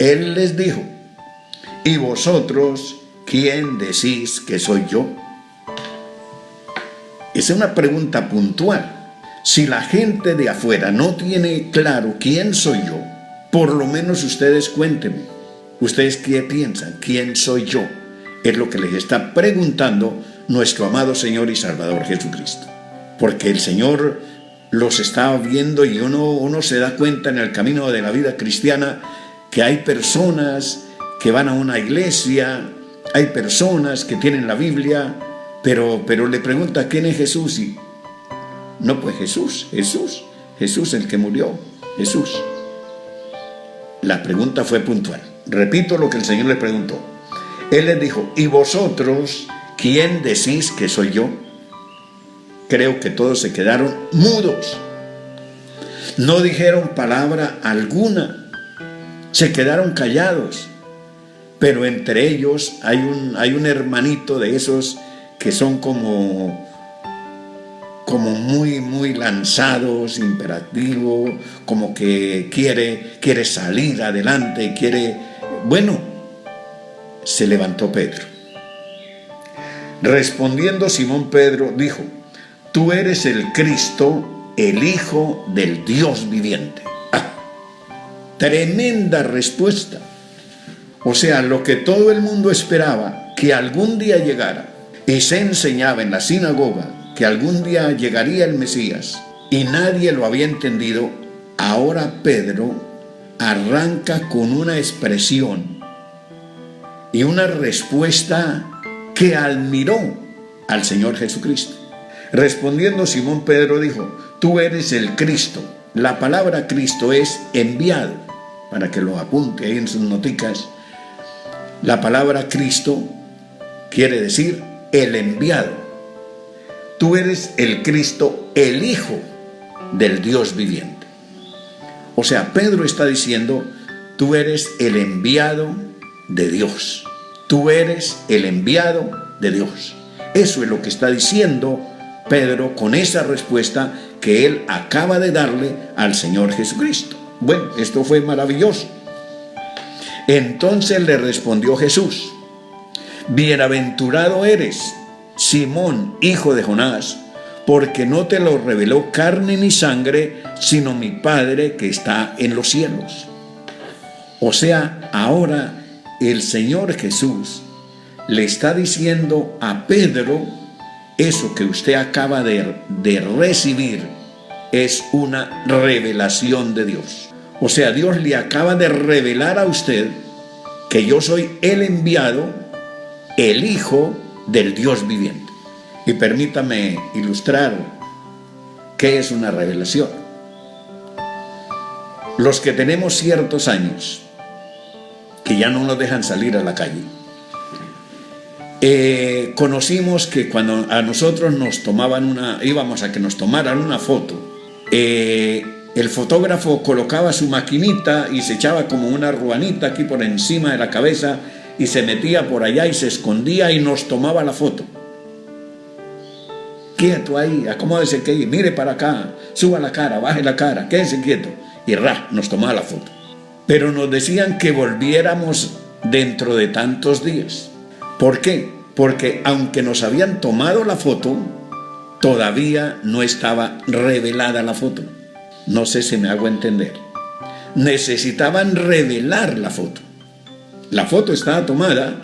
Él les dijo: ¿y vosotros quién decís que soy yo? Esa es una pregunta puntual. Si la gente de afuera no tiene claro quién soy yo, por lo menos ustedes cuéntenme. ¿Ustedes qué piensan? ¿Quién soy yo? Es lo que les está preguntando nuestro amado Señor y Salvador Jesucristo. Porque el Señor los está viendo y uno se da cuenta en el camino de la vida cristiana que hay personas que van a una iglesia, hay personas que tienen la Biblia, pero le pregunta ¿quién es Jesús? Y no, pues Jesús el que murió, Jesús. La pregunta fue puntual. Repito lo que el Señor le preguntó. Él les dijo: ¿y vosotros quién decís que soy yo? Creo que todos se quedaron mudos. No dijeron palabra alguna. Se quedaron callados. Pero entre ellos hay un hermanito de esos que son como muy lanzados, imperativos, como que quiere salir adelante, Bueno, se levantó Pedro. Respondiendo Simón Pedro dijo: tú eres el Cristo, el Hijo del Dios viviente. Tremenda respuesta. O sea, lo que todo el mundo esperaba que algún día llegara y se enseñaba en la sinagoga, que algún día llegaría el Mesías y nadie lo había entendido, ahora Pedro arranca con una expresión y una respuesta que admiró al Señor Jesucristo. Respondiendo Simón Pedro dijo: tú eres el Cristo. La palabra Cristo es enviado, para que lo apunte ahí en sus noticas. La palabra Cristo quiere decir el enviado. Tú eres el Cristo, el Hijo del Dios viviente. O sea, Pedro está diciendo: tú eres el enviado de Dios. Tú eres el enviado de Dios. Eso es lo que está diciendo Pedro con esa respuesta que él acaba de darle al Señor Jesucristo. Bueno, esto fue maravilloso. Entonces le respondió Jesús: bienaventurado eres, Simón, hijo de Jonás, porque no te lo reveló carne ni sangre, sino mi Padre que está en los cielos. O sea, ahora el Señor Jesús le está diciendo a Pedro: eso que usted acaba de recibir es una revelación de Dios. O sea, Dios le acaba de revelar a usted que yo soy el enviado, el Hijo del Dios viviente. Y permítame ilustrar qué es una revelación. Los que tenemos ciertos años, que ya no nos dejan salir a la calle, conocimos que cuando a nosotros íbamos a que nos tomaran una foto, el fotógrafo colocaba su maquinita y se echaba como una ruanita aquí por encima de la cabeza y se metía por allá y se escondía y nos tomaba la foto. Quieto ahí, acomódese aquí, mire para acá, suba la cara, baje la cara, quédese quieto. Y nos tomaba la foto. Pero nos decían que volviéramos dentro de tantos días. ¿Por qué? Porque aunque nos habían tomado la foto, todavía no estaba revelada la foto. No sé si me hago entender. Necesitaban revelar la foto. La foto estaba tomada,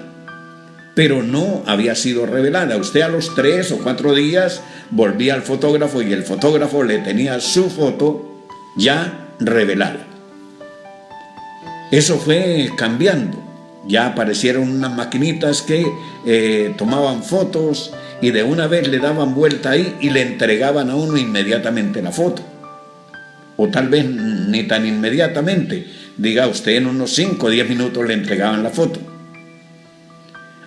pero no había sido revelada. Usted a los 3 o 4 días volvía al fotógrafo y el fotógrafo le tenía su foto ya revelada. Eso fue cambiando. Ya aparecieron unas maquinitas que tomaban fotos y de una vez le daban vuelta ahí y le entregaban a uno inmediatamente la foto. O tal vez ni tan inmediatamente. Diga usted, en unos 5 o 10 minutos le entregaban la foto.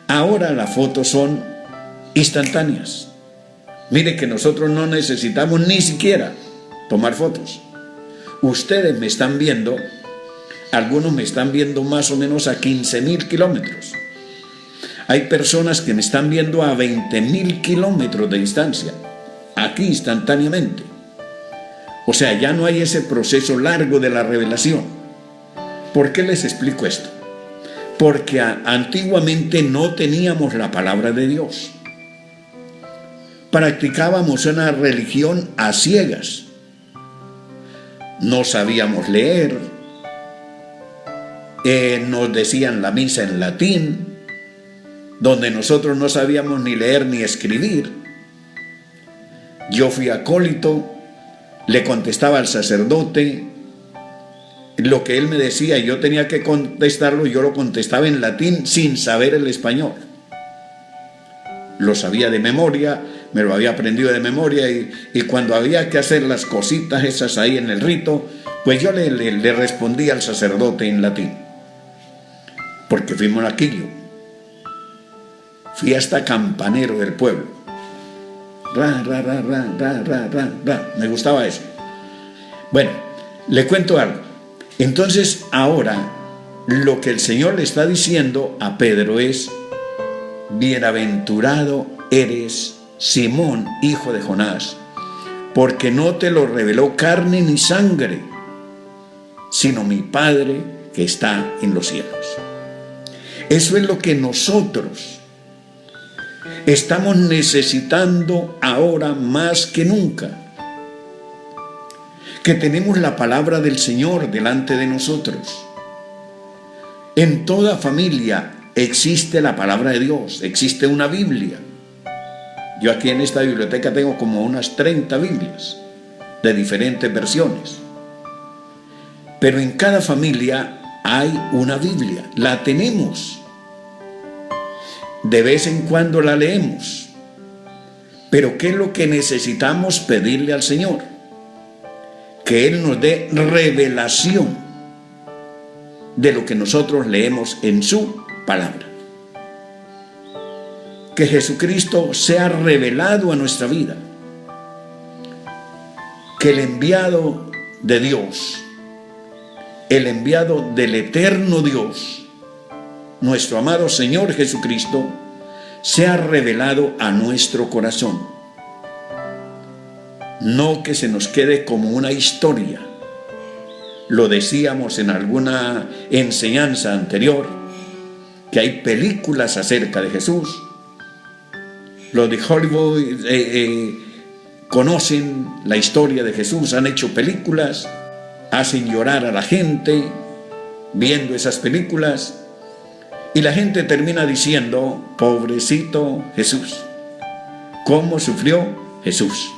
Ahora las fotos son instantáneas. Mire que nosotros no necesitamos ni siquiera tomar fotos. Ustedes me están viendo, algunos me están viendo más o menos a 15.000 kilómetros. Hay personas que me están viendo a 20.000 kilómetros de distancia, aquí instantáneamente. O sea, ya no hay ese proceso largo de la revelación. ¿Por qué les explico esto? Porque antiguamente no teníamos la palabra de Dios. Practicábamos una religión a ciegas. No sabíamos leer. Nos decían la misa en latín, donde nosotros no sabíamos ni leer ni escribir. Yo fui acólito, le contestaba al sacerdote lo que él me decía, y yo tenía que contestarlo, yo lo contestaba en latín sin saber el español. Lo sabía de memoria, me lo había aprendido de memoria, y cuando había que hacer las cositas esas ahí en el rito, pues yo le respondía al sacerdote en latín, porque fui monaguillo, fui hasta campanero del pueblo. Me gustaba eso. Bueno, le cuento algo. Entonces ahora lo que el Señor le está diciendo a Pedro es: bienaventurado eres, Simón, hijo de Jonás, porque no te lo reveló carne ni sangre, sino mi Padre que está en los cielos. Eso es lo que nosotros estamos necesitando ahora más que nunca, que tenemos la palabra del Señor delante de nosotros. En toda familia existe la palabra de Dios, existe una Biblia. Yo aquí en esta biblioteca tengo como unas 30 Biblias de diferentes versiones. Pero en cada familia hay una Biblia, la tenemos. De vez en cuando la leemos. Pero ¿qué es lo que necesitamos pedirle al Señor? Que Él nos dé revelación de lo que nosotros leemos en su palabra. Que Jesucristo sea revelado a nuestra vida. Que el enviado de Dios, el enviado del eterno Dios, nuestro amado Señor Jesucristo, sea revelado a nuestro corazón. No que se nos quede como una historia. Lo decíamos en alguna enseñanza anterior, que hay películas acerca de Jesús. Los de Hollywood conocen la historia de Jesús, han hecho películas, hacen llorar a la gente viendo esas películas, y la gente termina diciendo: pobrecito Jesús, ¿cómo sufrió Jesús?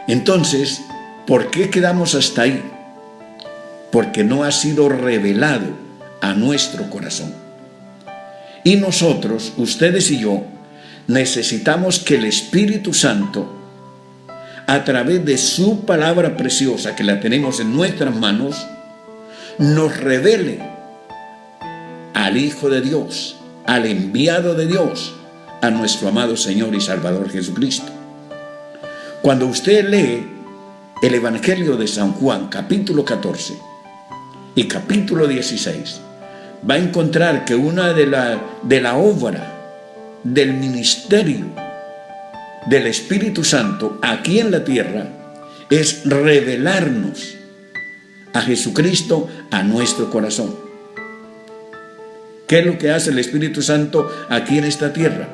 Entonces, ¿por qué quedamos hasta ahí? Porque no ha sido revelado a nuestro corazón. Y nosotros, ustedes y yo, necesitamos que el Espíritu Santo, a través de su palabra preciosa que la tenemos en nuestras manos, nos revele al Hijo de Dios, al enviado de Dios, a nuestro amado Señor y Salvador Jesucristo. Cuando usted lee el Evangelio de San Juan, capítulo 14 y capítulo 16, va a encontrar que una de la obra del ministerio del Espíritu Santo aquí en la tierra es revelarnos a Jesucristo a nuestro corazón. ¿Qué es lo que hace el Espíritu Santo aquí en esta tierra?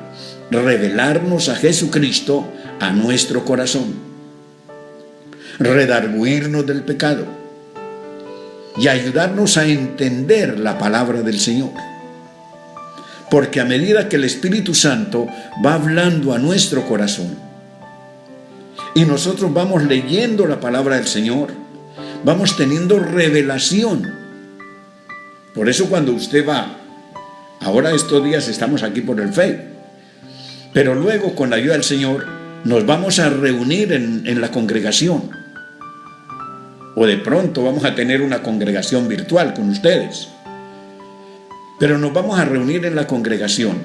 Revelarnos a Jesucristo a nuestro corazón, redarguirnos del pecado y ayudarnos a entender la palabra del Señor. Porque a medida que el Espíritu Santo va hablando a nuestro corazón y nosotros vamos leyendo la palabra del Señor, vamos teniendo revelación. Por eso cuando usted va, ahora estos días estamos aquí por el Facebook, pero luego con la ayuda del Señor nos vamos a reunir en la congregación, o de pronto vamos a tener una congregación virtual con ustedes, pero nos vamos a reunir en la congregación.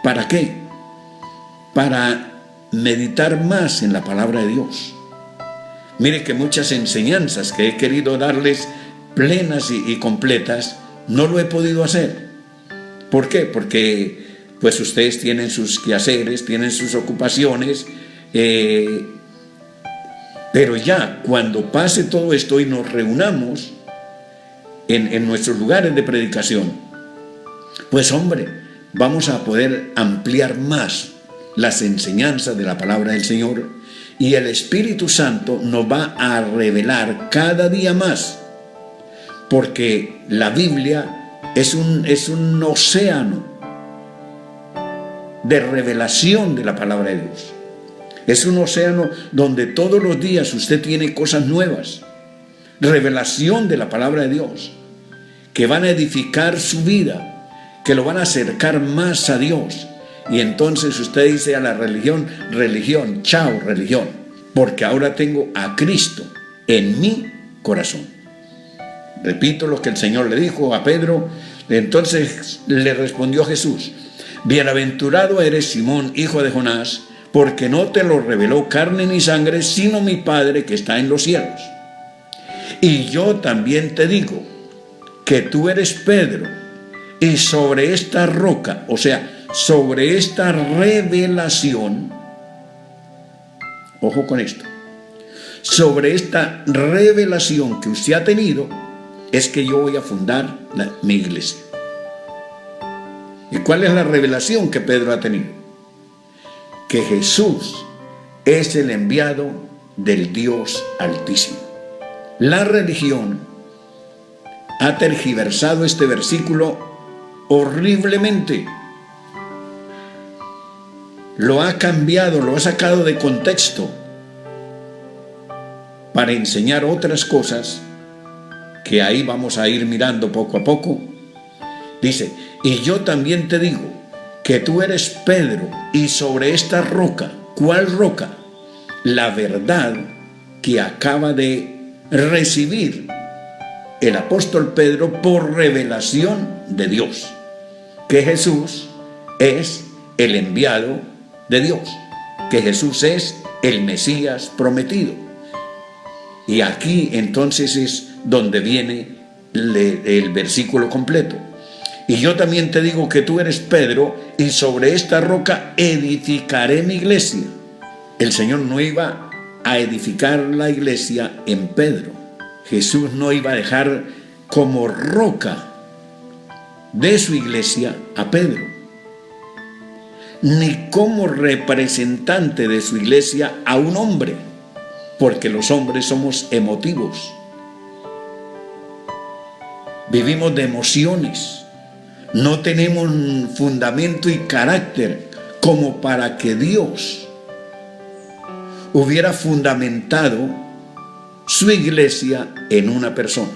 ¿Para qué? Para meditar más en la palabra de Dios. Mire que muchas enseñanzas que he querido darles plenas y completas, no lo he podido hacer. ¿Por qué? Porque pues ustedes tienen sus quehaceres, tienen sus ocupaciones, pero ya cuando pase todo esto y nos reunamos, en nuestros lugares de predicación, pues hombre, vamos a poder ampliar más las enseñanzas de la palabra del Señor, y el Espíritu Santo nos va a revelar cada día más, porque la Biblia es un océano de revelación de la palabra de Dios. Es un océano donde todos los días usted tiene cosas nuevas, revelación de la palabra de Dios, que van a edificar su vida, que lo van a acercar más a Dios. Y entonces usted dice a la religión, religión, chao religión, porque ahora tengo a Cristo en mi corazón. Repito lo que el Señor le dijo a Pedro. Entonces le respondió Jesús: bienaventurado eres, Simón, hijo de Jonás, porque no te lo reveló carne ni sangre, sino mi Padre que está en los cielos. Y yo también te digo que tú eres Pedro, y sobre esta roca, o sea, sobre esta revelación, ojo con esto, sobre esta revelación que usted ha tenido, es que yo voy a fundar mi iglesia. ¿Y cuál es la revelación que Pedro ha tenido? Que Jesús es el enviado del Dios Altísimo. La religión ha tergiversado este versículo horriblemente. Lo ha cambiado, lo ha sacado de contexto para enseñar otras cosas que ahí vamos a ir mirando poco a poco. Dice: y yo también te digo que tú eres Pedro, y sobre esta roca. ¿Cuál roca? La verdad que acaba de recibir el apóstol Pedro por revelación de Dios, que Jesús es el enviado de Dios, que Jesús es el Mesías prometido. Y aquí entonces es donde viene el versículo completo. Y yo también te digo que tú eres Pedro, y sobre esta roca edificaré mi iglesia. El Señor no iba a edificar la iglesia en Pedro. Jesús no iba a dejar como roca de su iglesia a Pedro, ni como representante de su iglesia a un hombre, porque los hombres somos emotivos, vivimos de emociones, no tenemos un fundamento y carácter como para que Dios hubiera fundamentado su iglesia en una persona.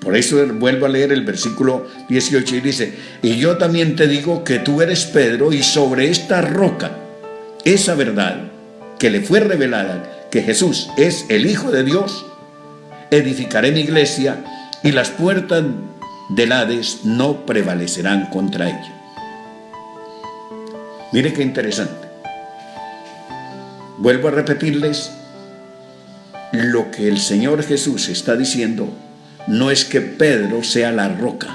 Por eso vuelvo a leer el versículo 18 y dice: y yo también te digo que tú eres Pedro, y sobre esta roca, esa verdad que le fue revelada, que Jesús es el Hijo de Dios, edificaré mi iglesia, y las puertas del Hades no prevalecerán contra ella. Mire qué interesante. Vuelvo a repetirles, lo que el Señor Jesús está diciendo no es que Pedro sea la roca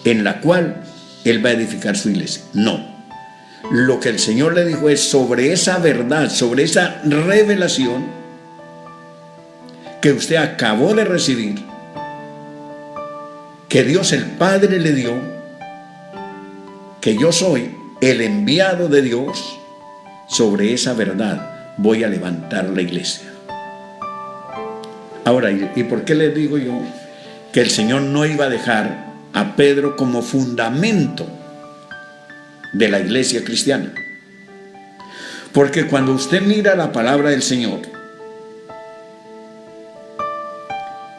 en la cual Él va a edificar su iglesia. No. Lo que el Señor le dijo es sobre esa verdad, sobre esa revelación que usted acabó de recibir, que Dios el Padre le dio, que yo soy el enviado de Dios. Sobre esa verdad voy a levantar la iglesia. Ahora, ¿y por qué les digo yo que el Señor no iba a dejar a Pedro como fundamento de la iglesia cristiana? Porque cuando usted mira la palabra del Señor,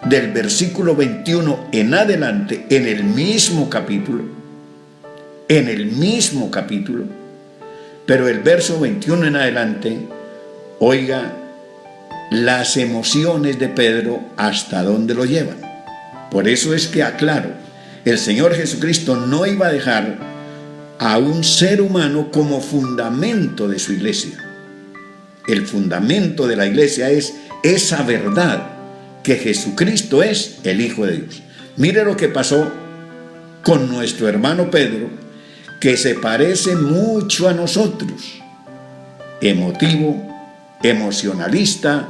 del versículo 21 en adelante, en el mismo capítulo, pero el verso 21 en adelante, oiga las emociones de Pedro hasta dónde lo llevan. Por eso es que aclaro, el Señor Jesucristo no iba a dejar a un ser humano como fundamento de su iglesia. El fundamento de la iglesia es esa verdad, que Jesucristo es el Hijo de Dios. Mire lo que pasó con nuestro hermano Pedro, que se parece mucho a nosotros, emotivo, emocionalista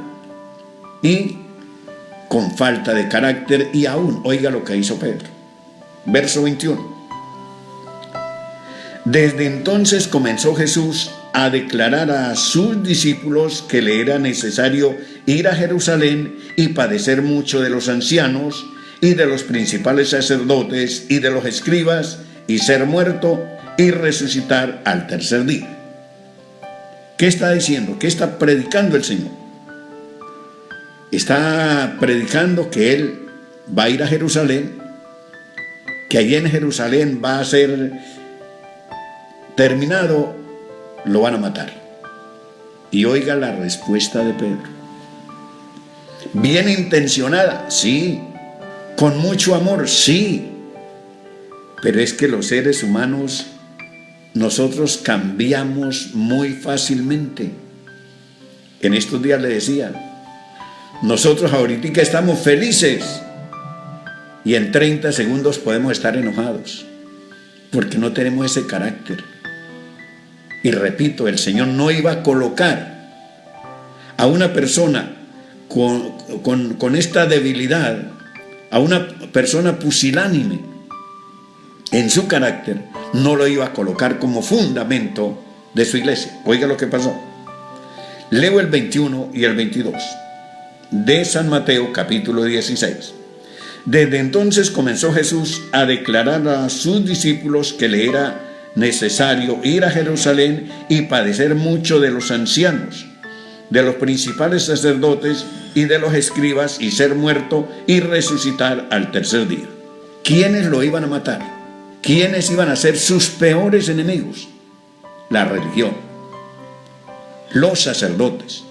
y con falta de carácter y aún, oiga lo que hizo Pedro. Verso 21. Desde entonces comenzó Jesús a declarar a sus discípulos que le era necesario ir a Jerusalén y padecer mucho de los ancianos y de los principales sacerdotes y de los escribas y ser muerto y resucitar al tercer día. ¿Qué está diciendo? ¿Qué está predicando el Señor? Está predicando que Él va a ir a Jerusalén, que allí en Jerusalén va a ser terminado, lo van a matar. Y oiga la respuesta de Pedro. Bien intencionada, sí. Con mucho amor, sí. Pero es que los seres humanos, nosotros cambiamos muy fácilmente. En estos días le decía, nosotros ahorita estamos felices y en 30 segundos podemos estar enojados porque no tenemos ese carácter. Y repito, el Señor no iba a colocar a una persona con esta debilidad, a una persona pusilánime en su carácter, no lo iba a colocar como fundamento de su iglesia. Oiga lo que pasó. Leo el 21 y el 22 de San Mateo, capítulo 16. Desde entonces comenzó Jesús a declarar a sus discípulos que le era necesario ir a Jerusalén y padecer mucho de los ancianos, de los principales sacerdotes y de los escribas y ser muerto y resucitar al tercer día. ¿Quiénes lo iban a matar? ¿Quiénes iban a ser sus peores enemigos? La religión, los sacerdotes.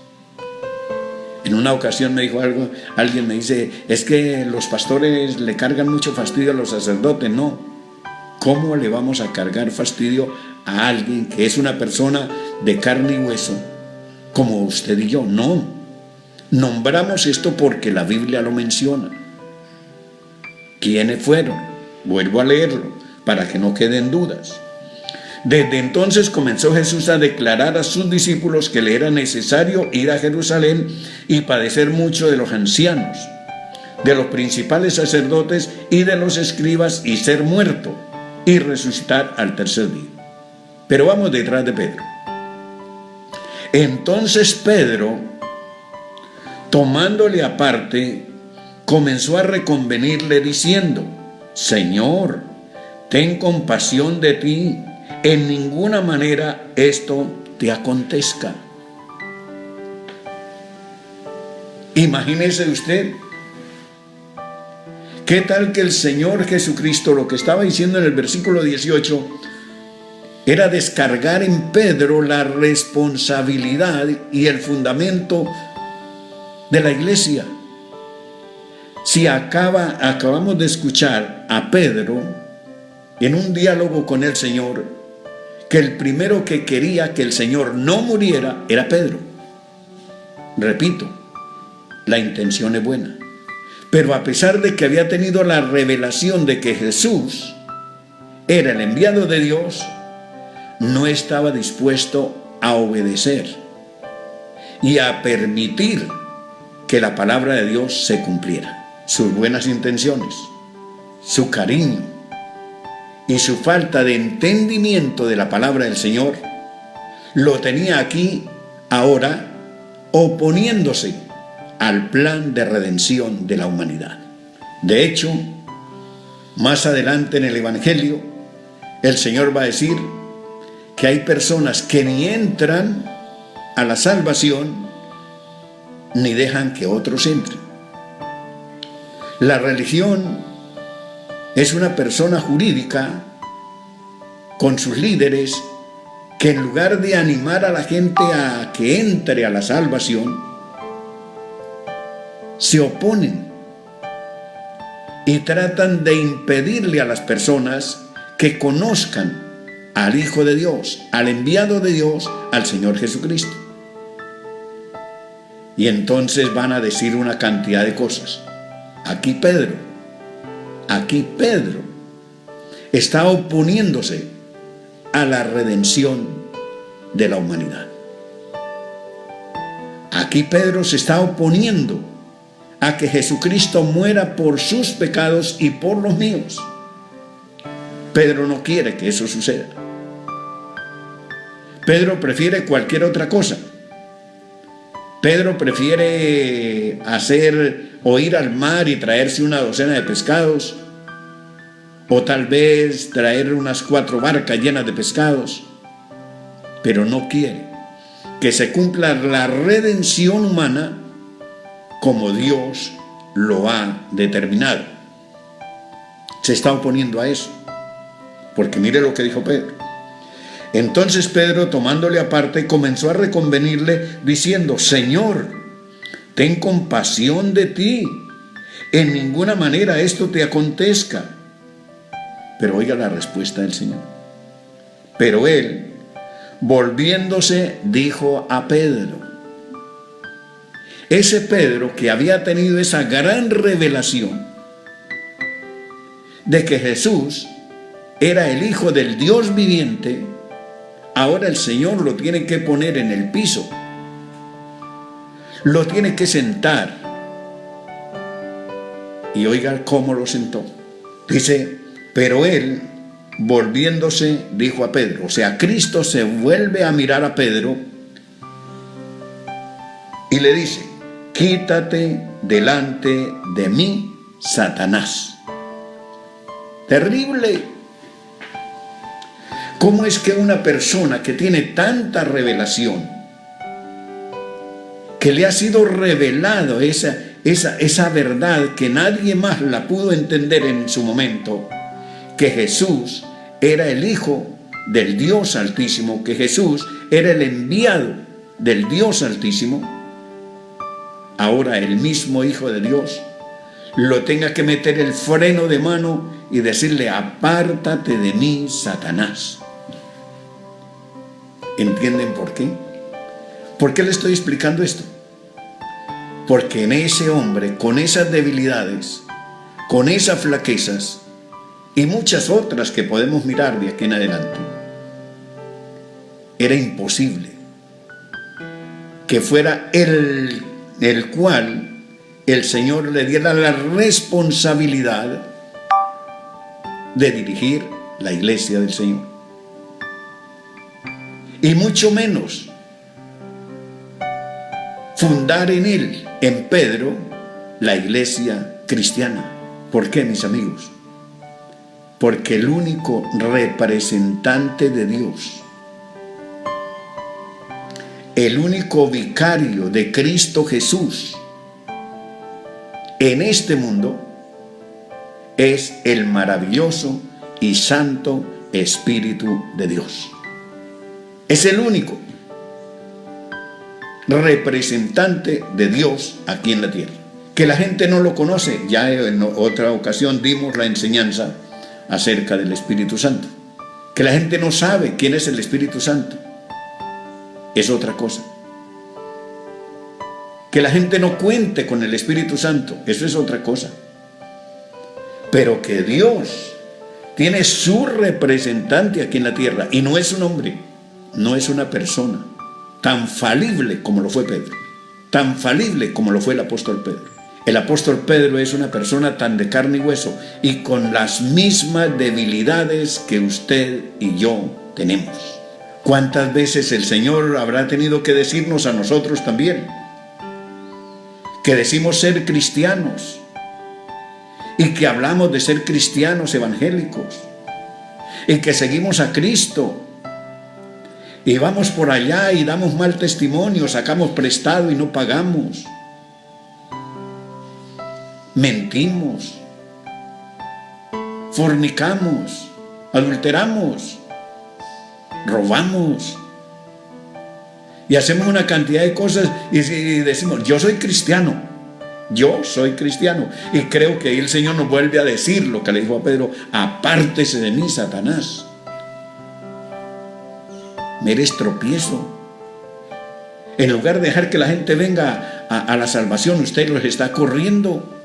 En una ocasión me dijo algo, alguien me dice, es que los pastores le cargan mucho fastidio a los sacerdotes. No, ¿cómo le vamos a cargar fastidio a alguien que es una persona de carne y hueso como usted y yo? No, nombramos esto porque la Biblia lo menciona. ¿Quiénes fueron? Vuelvo a leerlo para que no queden dudas. Desde entonces comenzó Jesús a declarar a sus discípulos que le era necesario ir a Jerusalén y padecer mucho de los ancianos, de los principales sacerdotes y de los escribas y ser muerto y resucitar al tercer día. Pero vamos detrás de Pedro. Entonces Pedro, tomándole aparte, comenzó a reconvenirle diciendo, Señor, ten compasión de ti, en ninguna manera esto te acontezca. Imagínese usted, ¿qué tal que el Señor Jesucristo, lo que estaba diciendo en el versículo 18, era descargar en Pedro la responsabilidad y el fundamento de la iglesia? Si acabamos de escuchar a Pedro en un diálogo con el Señor, que el primero que quería que el Señor no muriera era Pedro. Repito, la intención es buena. Pero a pesar de que había tenido la revelación de que Jesús era el enviado de Dios, no estaba dispuesto a obedecer y a permitir que la palabra de Dios se cumpliera. Sus buenas intenciones, su cariño y su falta de entendimiento de la palabra del Señor lo tenía aquí, ahora, oponiéndose al plan de redención de la humanidad. De hecho, más adelante en el Evangelio, el Señor va a decir que hay personas que ni entran a la salvación ni dejan que otros entren. La religión es una persona jurídica con sus líderes que en lugar de animar a la gente a que entre a la salvación, se oponen y tratan de impedirle a las personas que conozcan al Hijo de Dios, al enviado de Dios, al Señor Jesucristo. Y entonces van a decir una cantidad de cosas. Aquí Pedro está oponiéndose a la redención de la humanidad. Aquí Pedro se está oponiendo a que Jesucristo muera por sus pecados y por los míos. Pedro no quiere que eso suceda. Pedro prefiere cualquier otra cosa. Pedro prefiere ir al mar y traerse una docena de pescados, o tal vez traer unas 4 barcas llenas de pescados, pero no quiere que se cumpla la redención humana como Dios lo ha determinado. Se está oponiendo a eso, porque mire lo que dijo Pedro. Entonces Pedro, tomándole aparte, comenzó a reconvenirle diciendo: Señor, ten compasión de ti, en ninguna manera esto te acontezca. Pero oiga la respuesta del Señor. Pero él, volviéndose, dijo a Pedro, ese Pedro que había tenido esa gran revelación de que Jesús era el Hijo del Dios viviente, ahora el Señor lo tiene que poner en el piso, lo tiene que sentar. Y oiga cómo lo sentó. Dice, pero él, volviéndose, dijo a Pedro, o sea, Cristo se vuelve a mirar a Pedro y le dice: quítate delante de mí, Satanás. Terrible. ¿Cómo es que una persona que tiene tanta revelación, que le ha sido revelado esa verdad que nadie más la pudo entender en su momento, que Jesús era el Hijo del Dios Altísimo, que Jesús era el enviado del Dios Altísimo, ahora el mismo Hijo de Dios lo tenga que meter el freno de mano y decirle: apártate de mí, Satanás? ¿Entienden por qué? ¿Por qué le estoy explicando esto? Porque en ese hombre, con esas debilidades, con esas flaquezas y muchas otras que podemos mirar de aquí en adelante, era imposible que fuera el cual el Señor le diera la responsabilidad de dirigir la iglesia del Señor. Y mucho menos fundar en él, en Pedro, la iglesia cristiana. ¿Por qué, mis amigos? Porque el único representante de Dios, el único vicario de Cristo Jesús en este mundo, es el maravilloso y santo Espíritu de Dios. Es el único representante de Dios aquí en la tierra. Que la gente no lo conoce, ya en otra ocasión dimos la enseñanza acerca del Espíritu Santo. Que la gente no sabe quién es el Espíritu Santo, es otra cosa. Que la gente no cuente con el Espíritu Santo, eso es otra cosa. Pero que Dios tiene su representante aquí en la tierra, y no es un hombre, no es una persona tan falible como lo fue Pedro, tan falible como lo fue el apóstol Pedro. El apóstol Pedro es una persona tan de carne y hueso y con las mismas debilidades que usted y yo tenemos. ¿Cuántas veces el Señor habrá tenido que decirnos a nosotros también que decimos ser cristianos y que hablamos de ser cristianos evangélicos y que seguimos a Cristo y vamos por allá y damos mal testimonio, sacamos prestado y no pagamos, mentimos, fornicamos, adulteramos, robamos y hacemos una cantidad de cosas y decimos: yo soy cristiano, yo soy cristiano? Y creo que el Señor nos vuelve a decir lo que le dijo a Pedro: apártese de mí, Satanás. Me eres tropiezo. En lugar de dejar que la gente venga a la salvación, usted los está corriendo.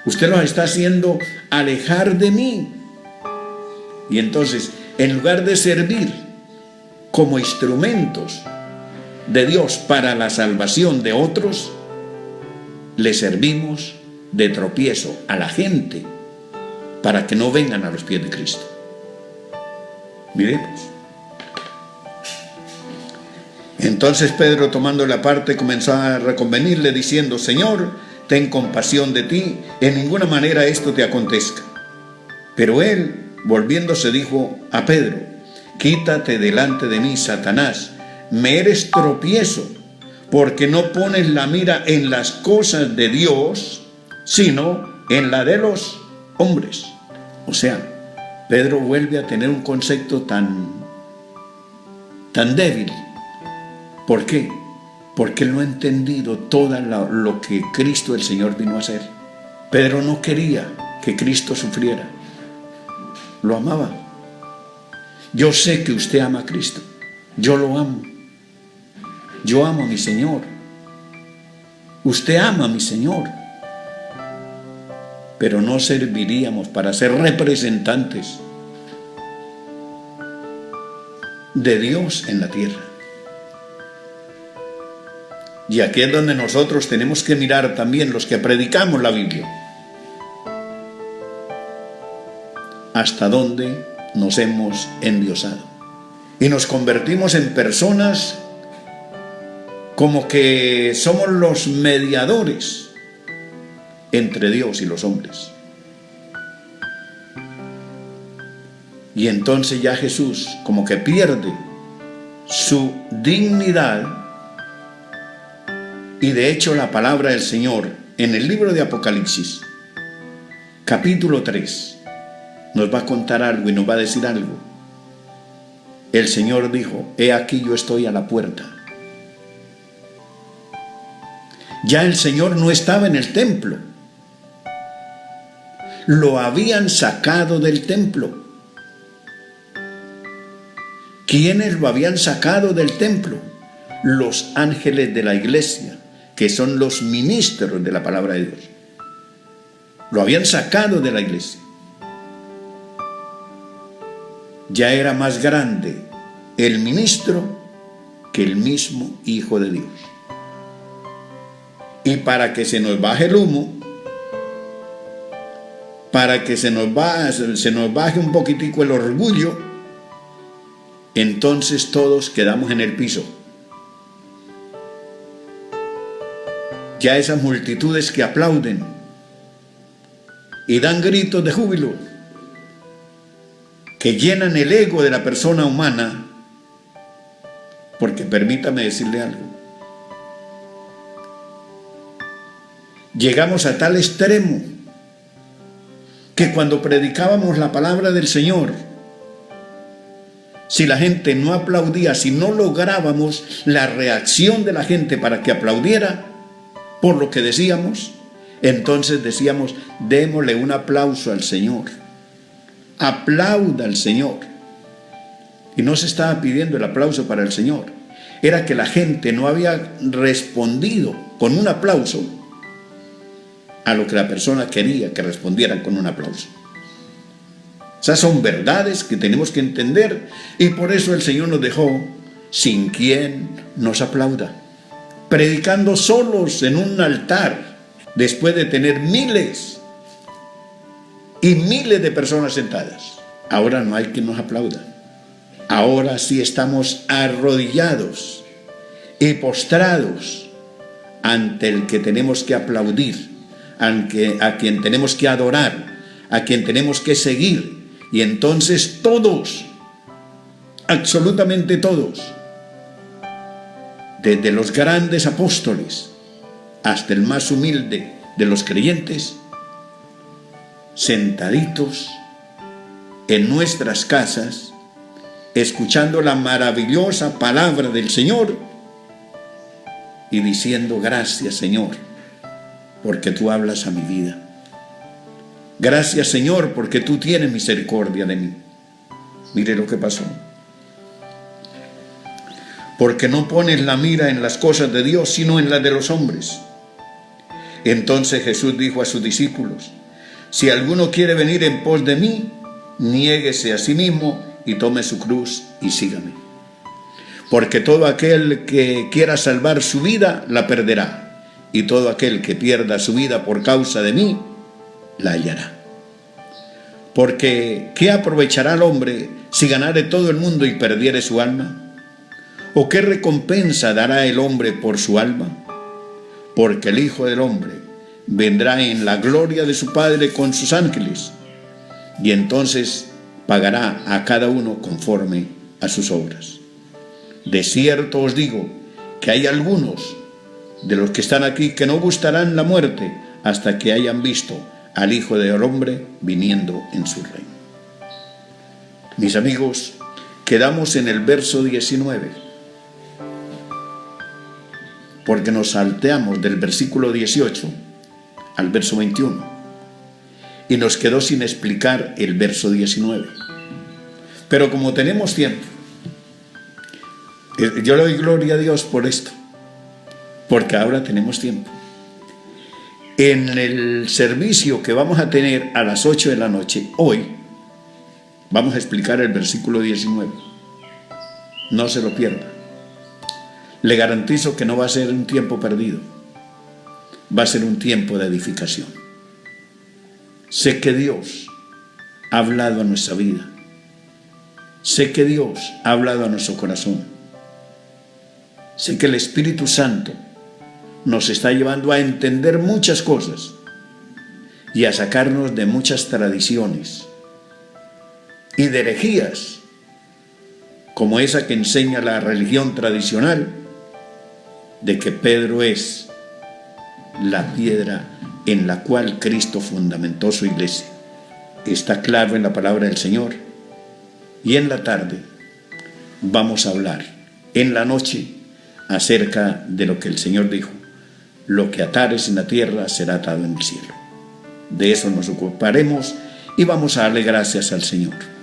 Usted los está haciendo alejar de mí. Y entonces, en lugar de servir como instrumentos de Dios para la salvación de otros, le servimos de tropiezo a la gente para que no vengan a los pies de Cristo. Miremos. Entonces Pedro, tomando la parte, comenzó a reconvenirle diciendo: Señor, ten compasión de ti, en ninguna manera esto te acontezca. Pero él, volviéndose, dijo a Pedro: Quítate delante de mí, Satanás, me eres tropiezo, porque no pones la mira en las cosas de Dios, sino en la de los hombres. O sea, Pedro vuelve a tener un concepto tan débil. ¿Por qué? Porque él no ha entendido todo lo que Cristo el Señor vino a hacer. Pedro no quería que Cristo sufriera. Lo amaba. Yo sé que usted ama a Cristo. Yo lo amo. Yo amo a mi Señor. Usted ama a mi Señor. Pero no serviríamos para ser representantes de Dios en la tierra. Y aquí es donde nosotros tenemos que mirar también, los que predicamos la Biblia, hasta dónde nos hemos endiosado. Y nos convertimos en personas como que somos los mediadores entre Dios y los hombres. Y entonces ya Jesús como que pierde su dignidad. Y de hecho la palabra del Señor en el libro de Apocalipsis, capítulo 3, nos va a contar algo y nos va a decir algo. El Señor dijo: He aquí yo estoy a la puerta. Ya el Señor no estaba en el templo. Lo habían sacado del templo. ¿Quiénes lo habían sacado del templo? Los ángeles de la iglesia, que son los ministros de la palabra de Dios. Lo habían sacado de la iglesia. Ya era más grande el ministro que el mismo Hijo de Dios. Y para que se nos baje el humo, para que se nos baje un poquitico el orgullo, entonces todos quedamos en el piso. Ya esas multitudes que aplauden y dan gritos de júbilo, que llenan el ego de la persona humana, porque permítame decirle algo, llegamos a tal extremo que cuando predicábamos la palabra del Señor, si la gente no aplaudía, si no lográbamos la reacción de la gente para que aplaudiera por lo que decíamos, entonces decíamos: démosle un aplauso al Señor, aplauda al Señor. Y no se estaba pidiendo el aplauso para el Señor, era que la gente no había respondido con un aplauso a lo que la persona quería que respondieran con un aplauso. Esas son verdades que tenemos que entender, y por eso el Señor nos dejó sin quien nos aplauda, predicando solos en un altar, después de tener miles y miles de personas sentadas. Ahora no hay quien nos aplauda. Ahora sí estamos arrodillados y postrados ante el que tenemos que aplaudir, a quien tenemos que adorar, a quien tenemos que seguir. Y entonces todos, absolutamente todos, desde los grandes apóstoles hasta el más humilde de los creyentes, sentaditos en nuestras casas, escuchando la maravillosa palabra del Señor y diciendo: gracias, Señor, porque tú hablas a mi vida. Gracias, Señor, porque tú tienes misericordia de mí. Mire lo que pasó. Porque no pones la mira en las cosas de Dios, sino en las de los hombres. Entonces Jesús dijo a sus discípulos: si alguno quiere venir en pos de mí, niéguese a sí mismo y tome su cruz y sígame. Porque todo aquel que quiera salvar su vida, la perderá. y todo aquel que pierda su vida por causa de mí, la hallará. Porque, ¿qué aprovechará el hombre si ganare todo el mundo y perdiere su alma? ¿O qué recompensa dará el hombre por su alma? Porque el Hijo del Hombre vendrá en la gloria de su Padre con sus ángeles, y entonces pagará a cada uno conforme a sus obras. De cierto os digo que hay algunos de los que están aquí que no gustarán la muerte hasta que hayan visto al Hijo del Hombre viniendo en su reino. Mis amigos, quedamos en el verso 19, porque nos salteamos del versículo 18 al verso 21 y nos quedó sin explicar el verso 19. Pero como tenemos tiempo, yo le doy gloria a Dios por esto, porque ahora tenemos tiempo. En el servicio que vamos a tener a las 8 de la noche, hoy, vamos a explicar el versículo 19. No se lo pierda. Le garantizo que no va a ser un tiempo perdido. Va a ser un tiempo de edificación. Sé que Dios ha hablado a nuestra vida. Sé que Dios ha hablado a nuestro corazón. Sé que el Espíritu Santo nos está llevando a entender muchas cosas y a sacarnos de muchas tradiciones y de herejías, como esa que enseña la religión tradicional, de que Pedro es la piedra en la cual Cristo fundamentó su iglesia. Está claro en la palabra del Señor. Y en la tarde vamos a hablar, en la noche, acerca de lo que el Señor dijo: lo que atares en la tierra será atado en el cielo. De eso nos ocuparemos y vamos a darle gracias al Señor.